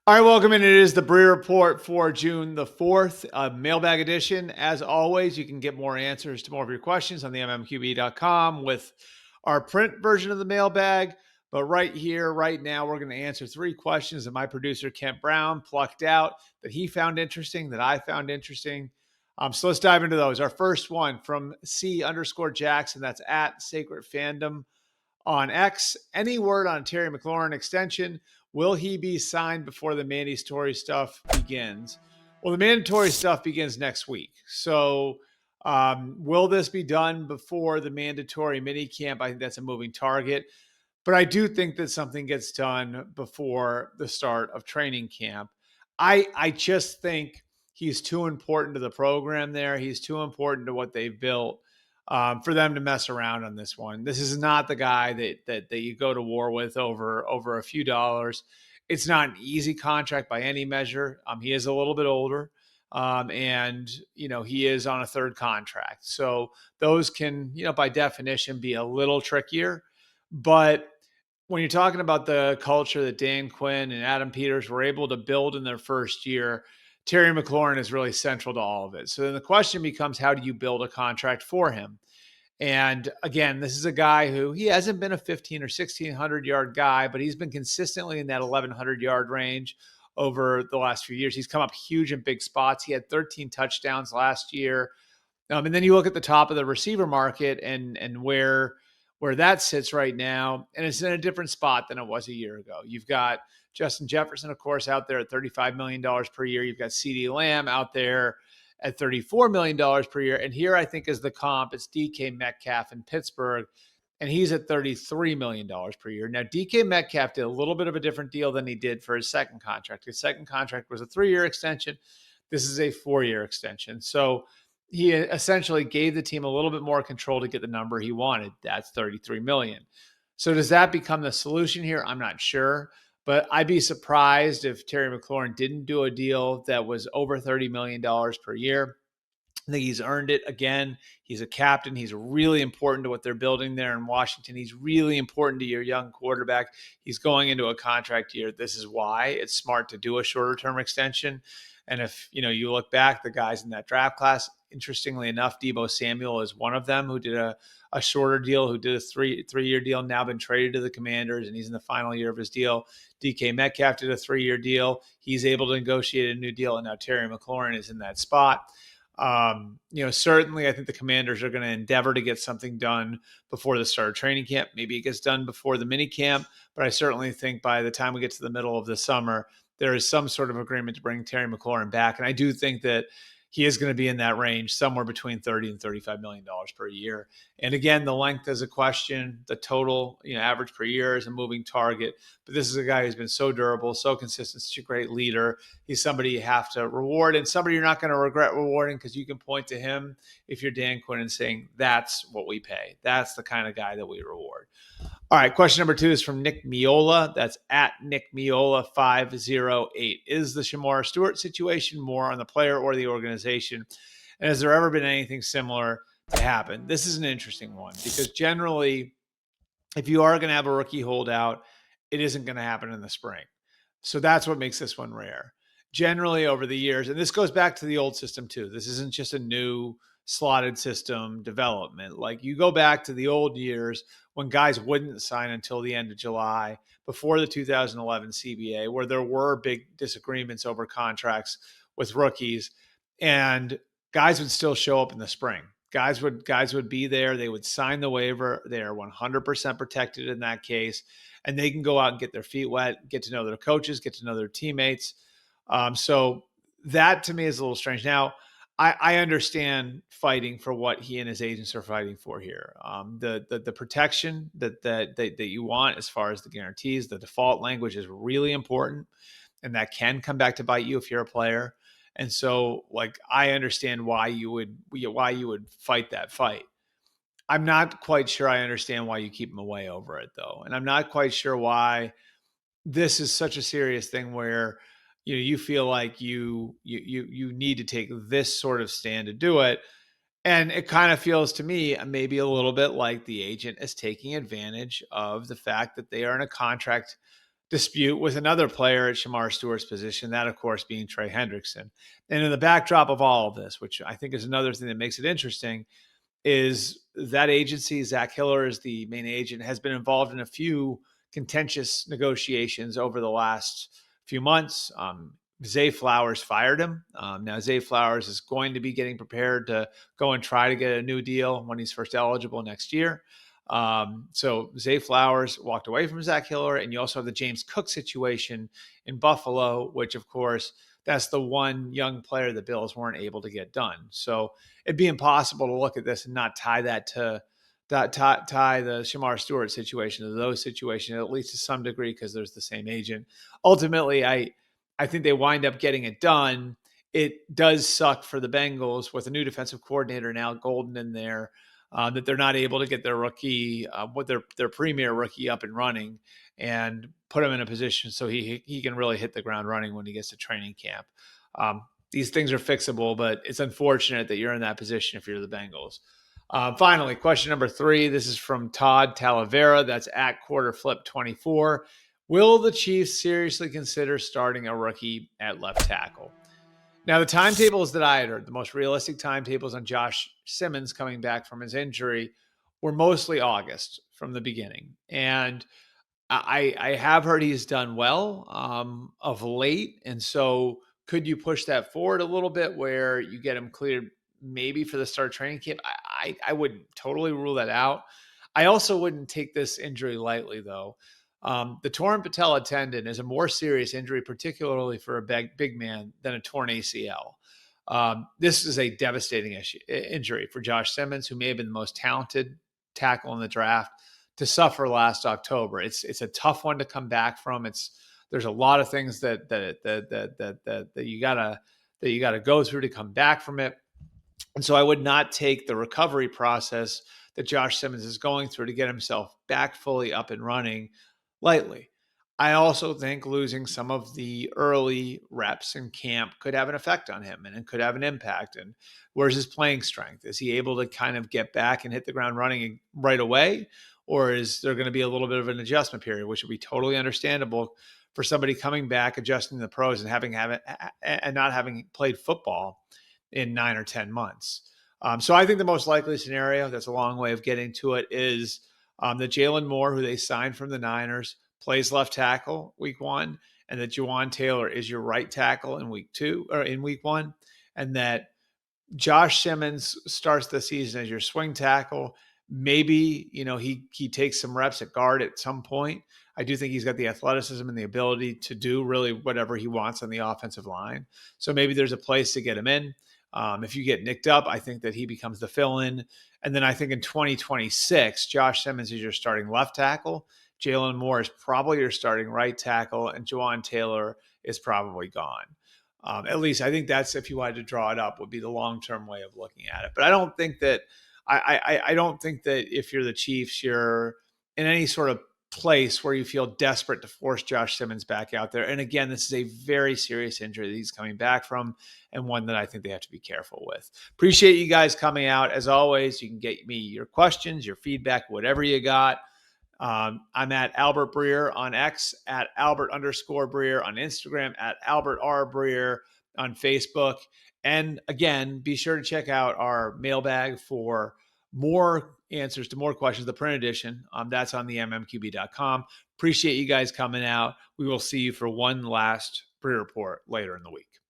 All right, welcome in. It is the Breer Report for June the 4th, mailbag edition. As always, you can get more answers to more of your questions on the mmqb.com with our print version of the mailbag. But right here, right now, we're going to answer 3 questions that my producer, Kent Brown, plucked out that he found interesting, that I found interesting. So let's dive into those. Our first one from C_Jackson, that's at Sacred Fandom on X. Any word on Terry McLaurin extension? Will he be signed before the mandatory stuff begins? Well, the mandatory stuff begins next week. So will this be done before the mandatory mini camp? I think that's a moving target. But I do think that something gets done before the start of training camp. I just think he's too important to the program there. He's too important to what they've built for them to mess around on this one. This is not the guy that you go to war with over a few dollars. It's not an easy contract by any measure. He is a little bit older, and he is on a third contract, so those can by definition be a little trickier. But when you're talking about the culture that Dan Quinn and Adam Peters were able to build in their first year, Terry McLaurin is really central to all of it. So then the question becomes, how do you build a contract for him? And again, this is a guy who he hasn't been a 15 or 1600 yard guy, but he's been consistently in that 1100 yard range over the last few years. He's come up huge in big spots. He had 13 touchdowns last year. And then you look at the top of the receiver market and where that sits right now, and it's in a different spot than it was a year ago. You've got Justin Jefferson, of course, out there at $35 million per year. You've got CeeDee Lamb out there at $34 million per year. And here I think is the comp. It's DK Metcalf in Pittsburgh, and he's at $33 million per year. Now, DK Metcalf did a little bit of a different deal than he did for his second contract. His second contract was a 3-year extension. This is a 4-year extension. So he essentially gave the team a little bit more control to get the number he wanted. That's $33 million. So does that become the solution here? I'm not sure, but I'd be surprised if Terry McLaurin didn't do a deal that was over $30 million per year. I think he's earned it. Again, he's a captain. He's really important to what they're building there in Washington. He's really important to your young quarterback. He's going into a contract year. This is why it's smart to do a shorter term extension. And if you look back, the guys in that draft class, interestingly enough, Deebo Samuel is one of them who did a shorter deal, who did a three-year deal, now been traded to the Commanders, and he's in the final year of his deal. DK Metcalf did a 3-year deal. He's able to negotiate a new deal, and now Terry McLaurin is in that spot. Certainly I think the Commanders are going to endeavor to get something done before the start of training camp. Maybe it gets done before the mini camp, but I certainly think by the time we get to the middle of the summer, there is some sort of agreement to bring Terry McLaurin back. And I do think that he is going to be in that range, somewhere between $30 and $35 million per year. And again, the length is a question. The total, average per year is a moving target. But this is a guy who's been so durable, so consistent, such a great leader. He's somebody you have to reward, and somebody you're not going to regret rewarding, because you can point to him if you're Dan Quinn and saying, that's what we pay. That's the kind of guy that we reward. All right, question number 2 is from Nick Miola. That's at Nick Miola 508. Is the Shemar Stewart situation more on the player or the organization? And has there ever been anything similar to happen? This is an interesting one, because generally, if you are going to have a rookie holdout, it isn't going to happen in the spring. So that's what makes this one rare. Generally over the years, and this goes back to the old system too. This isn't just a new slotted system development. Like, you go back to the old years when guys wouldn't sign until the end of July before the 2011 CBA, where there were big disagreements over contracts with rookies, and guys would still show up in the spring. Guys would be there. They would sign the waiver. They are 100% protected in that case, and they can go out and get their feet wet, get to know their coaches, get to know their teammates. So that to me is a little strange. Now, I understand fighting for what he and his agents are fighting for here. The protection that you want as far as the guarantees, the default language is really important, and that can come back to bite you if you're a player. And so, I understand why you would fight that fight. I'm not quite sure I understand why you keep him away over it, though, and I'm not quite sure why this is such a serious thing where you feel like you need to take this sort of stand to do it. And it kind of feels to me maybe a little bit like the agent is taking advantage of the fact that they are in a contract dispute with another player at Shemar Stewart's position, that, of course, being Trey Hendrickson. And in the backdrop of all of this, which I think is another thing that makes it interesting, is that agency, Zach Hiller is the main agent, has been involved in a few contentious negotiations over the last few months. Zay Flowers fired him. Now, Zay Flowers is going to be getting prepared to go and try to get a new deal when he's first eligible next year. So Zay Flowers walked away from Zach Hiller, and you also have the James Cook situation in Buffalo, which, of course, that's the one young player the Bills weren't able to get done. So it'd be impossible to look at this and not tie that to tie the Shemar Stewart situation to those situations, at least to some degree, because there's the same agent. Ultimately, I think they wind up getting it done. It does suck for the Bengals with a new defensive coordinator now, Golden, in there, that they're not able to get their rookie, their premier rookie up and running and put him in a position so he can really hit the ground running when he gets to training camp. These things are fixable, but it's unfortunate that you're in that position if you're the Bengals. Finally, question number 3. This is from Todd Talavera. That's at quarterflip24. Will the Chiefs seriously consider starting a rookie at left tackle? Now, the timetables that I had heard, the most realistic timetables on Josh Simmons coming back from his injury, were mostly August from the beginning. And I have heard he's done well of late. And so could you push that forward a little bit where you get him cleared maybe for the start of training camp? I wouldn't totally rule that out. I also wouldn't take this injury lightly, though. The torn patella tendon is a more serious injury, particularly for a big man, than a torn ACL. This is a devastating injury for Josh Simmons, who may have been the most talented tackle in the draft, to suffer last October. It's a tough one to come back from. There's a lot of things that you gotta go through to come back from it. And so I would not take the recovery process that Josh Simmons is going through to get himself back fully up and running lightly. I also think losing some of the early reps in camp could have an effect on him and could have an impact. And where's his playing strength? Is he able to kind of get back and hit the ground running right away? Or is there going to be a little bit of an adjustment period, which would be totally understandable for somebody coming back, adjusting the pros and not having played football in 9 or 10 months. So I think the most likely scenario, that's a long way of getting to it, is that Jalen Moore, who they signed from the Niners, plays left tackle week 1, and that Juwan Taylor is your right tackle in week 2 or in week 1, and that Josh Simmons starts the season as your swing tackle. Maybe, he takes some reps at guard at some point. I do think he's got the athleticism and the ability to do really whatever he wants on the offensive line. So maybe there's a place to get him in. If you get nicked up, I think that he becomes the fill-in. And then I think in 2026, Josh Simmons is your starting left tackle. Jalen Moore is probably your starting right tackle, and Juwan Taylor is probably gone. At least I think that's, if you wanted to draw it up, would be the long-term way of looking at it. But I don't think that I don't think that if you're the Chiefs, you're in any sort of place where you feel desperate to force Josh Simmons back out there. And again, this is a very serious injury that he's coming back from, and one that I think they have to be careful with. Appreciate you guys coming out. As always, you can get me your questions, your feedback, whatever you got. I'm at Albert Breer on X, at Albert_Breer on Instagram, at Albert R. Breer on Facebook. And again, be sure to check out our mailbag for more answers to more questions, the print edition. That's on the mmqb.com. Appreciate you guys coming out. We will see you for one last Breer Report later in the week.